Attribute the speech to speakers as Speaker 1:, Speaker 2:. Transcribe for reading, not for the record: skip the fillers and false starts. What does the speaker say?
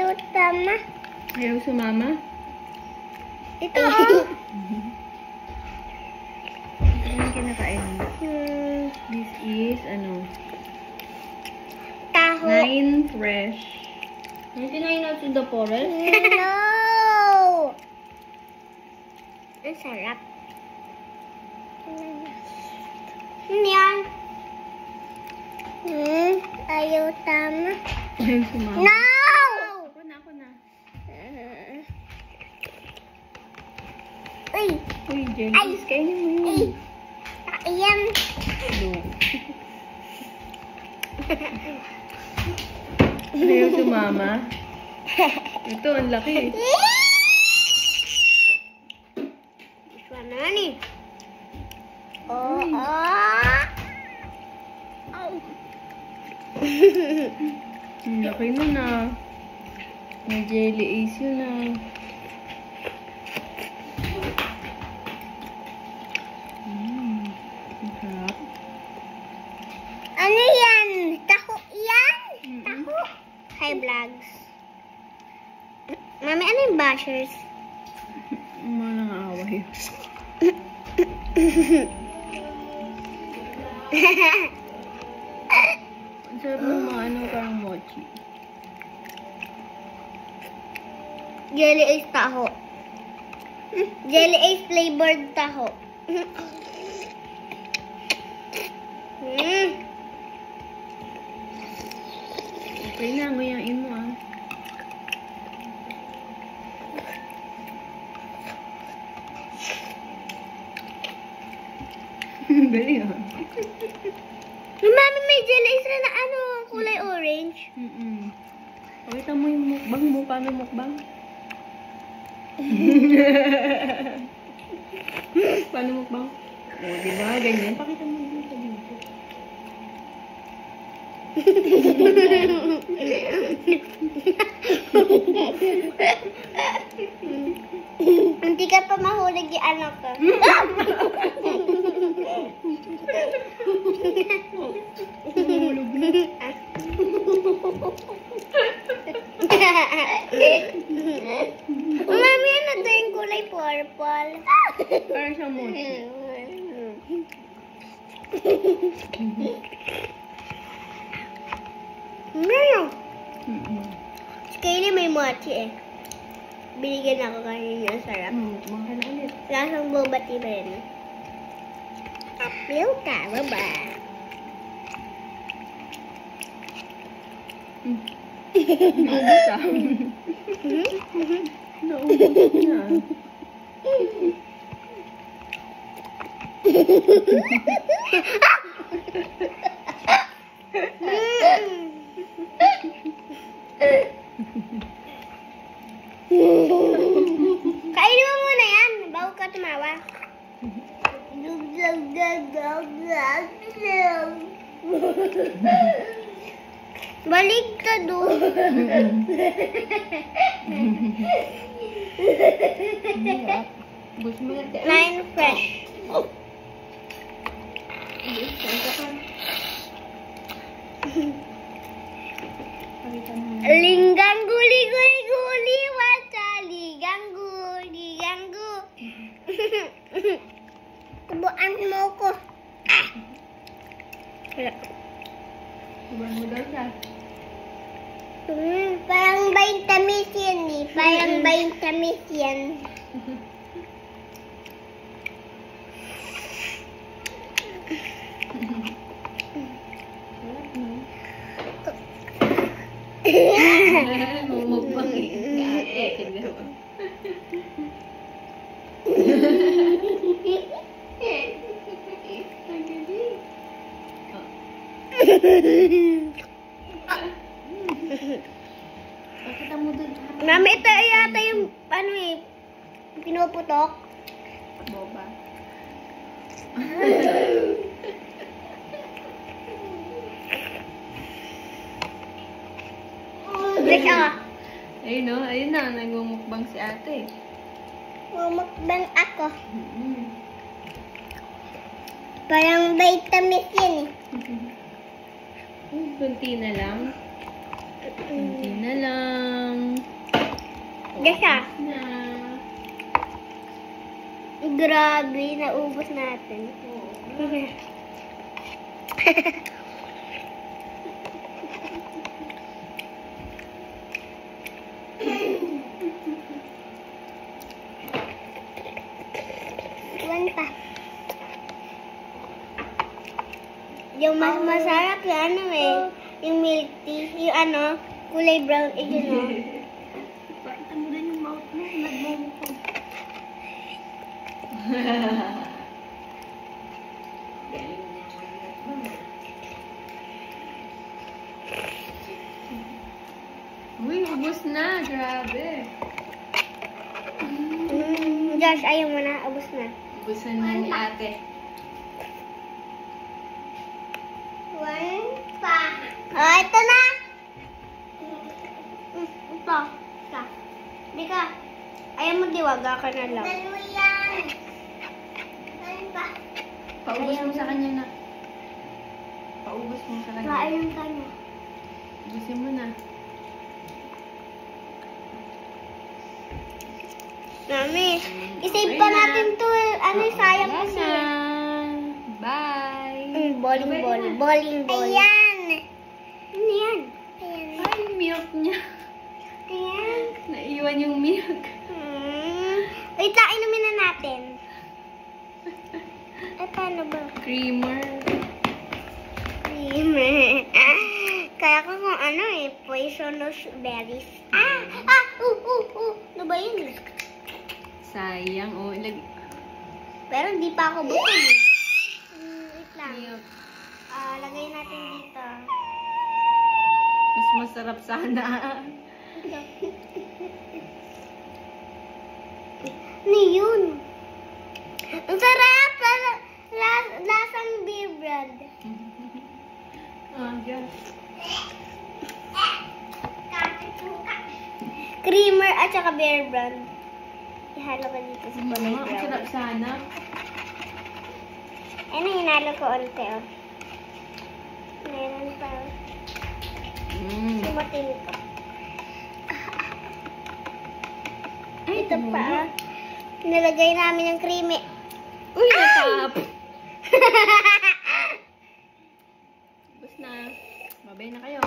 Speaker 1: Ayaw tama.
Speaker 2: Ayaw sumama?
Speaker 1: Ito oh.
Speaker 2: Ano yung kinakain mo? This is, ano?
Speaker 1: Taho.
Speaker 2: 9 fresh. 99 out in the forest?
Speaker 1: No! Ang sarap. Ano yan? Ayaw tama.
Speaker 2: Ayaw sumama.
Speaker 1: No!
Speaker 2: Ako na.
Speaker 1: Uy!
Speaker 2: Uy, Jelly. Kainin mo yun.
Speaker 1: Ayan.
Speaker 2: Ayaw sumama. Ito, ang laki.
Speaker 1: This one naman eh. Oh.
Speaker 2: Ang laki mo na. May jelly ace yun na. Ang sarap.
Speaker 1: Ano yan? Taho yan? Taho? Hi vlogs. Mami, ano yung bashers?
Speaker 2: Mga nang-aaway. Ang sarap ng mga ano parang mochi.
Speaker 1: Jelly Ace taho. Jelly Ace flavored taho.
Speaker 2: Okay na, nguyain mo ah. Galing ah.
Speaker 1: Mami, may Jelly Ace na ano, kulay orange.
Speaker 2: Pakita mo yung mukbang mo. Paano mukbang? Paano mukbang? O, diba? Ganyan. Pakita mo dito.
Speaker 1: Hindi ka pa mahulog yung anak ko.
Speaker 2: Mahulog na.
Speaker 1: Mami, ano to yung kulay purple?
Speaker 2: Parang siyang mochi.
Speaker 1: Ano? Si Kaylee may mochi eh. Binigyan ako kanina. Sarap.
Speaker 2: Mukbang ka na ulit.
Speaker 1: Lasang boba tea ba yun? Apil ka, baba.
Speaker 2: Naubos ah. Naubos na.
Speaker 1: Kainin mo muna yan. Bago ka tumawa. Balik ka doon.
Speaker 2: Bus mo na.
Speaker 1: 9 fresh. Linggang guli guli guli wata liganggu. Tubuan mo ko.
Speaker 2: Tubuan mo daw siya.
Speaker 1: Parang vitamins yan eh. Parang vitamins yan.
Speaker 2: Mukbang eh. Tignan mo. Pakita mo dun.
Speaker 1: Mami, ito yata yung ano eh, pinuputok.
Speaker 2: Boba.
Speaker 1: Teka,
Speaker 2: Ayun o, ayun na, nagmumukbang si ate.
Speaker 1: mumukbang ako. Parang vitamins yan eh.
Speaker 2: Kunti na lang. Kunti na lang.
Speaker 1: Gasa.
Speaker 2: Na.
Speaker 1: Grabe, naubos natin. One pa. Yung mas masarap yung ano eh. Yung milk tea. Yung ano, kulay brown. Eh, yun o.
Speaker 2: Pakita mo din yung mouth mo. Nagmamo ko. Uy, ubos na. Grabe.
Speaker 1: Josh, ayaw mo na. Ubus na.
Speaker 2: Ubusan na ni ate.
Speaker 1: One pa. Oh, ito na. Ito. Ito. Hindi ka. Ayaw mo diwaga ka na lang. Dalawa yan. One pa.
Speaker 2: Paubos mo sa kanya na. Paubos mo sa kanya.
Speaker 1: Ayun ka na.
Speaker 2: Ubusin mo na.
Speaker 1: Mami, isave pa natin to. Ano, sayang
Speaker 2: Wala
Speaker 1: kasi.
Speaker 2: na. Bye.
Speaker 1: Bowling. Ayan. Ano yan? Ayan.
Speaker 2: Ay, milk niya.
Speaker 1: Ayan.
Speaker 2: Naiwan yung milk.
Speaker 1: Wait lang, inumin na natin. Ay, paano ba?
Speaker 2: Creamer.
Speaker 1: Kaya ko kung ano eh, poisonous berries. Ano ba yun?
Speaker 2: Sayang. Oh,
Speaker 1: Pero hindi pa ako bukod eh. Wait lang.
Speaker 2: milk.
Speaker 1: Lagay natin dito.
Speaker 2: Mas masarap sana.
Speaker 1: Ano yun? Ang sarap! Lasang beer brand.
Speaker 2: Oh, gosh.
Speaker 1: Creamer at saka beer brand. Ihalo ko dito sa kulay
Speaker 2: Ang
Speaker 1: brown.
Speaker 2: sarap sana.
Speaker 1: Ano, hinalo ko ulit oh. Meron pa. Sumating ko. Ito pa. Nilagay namin yung creamy.
Speaker 2: Uy, natap! Tapos na. Babay na kayo.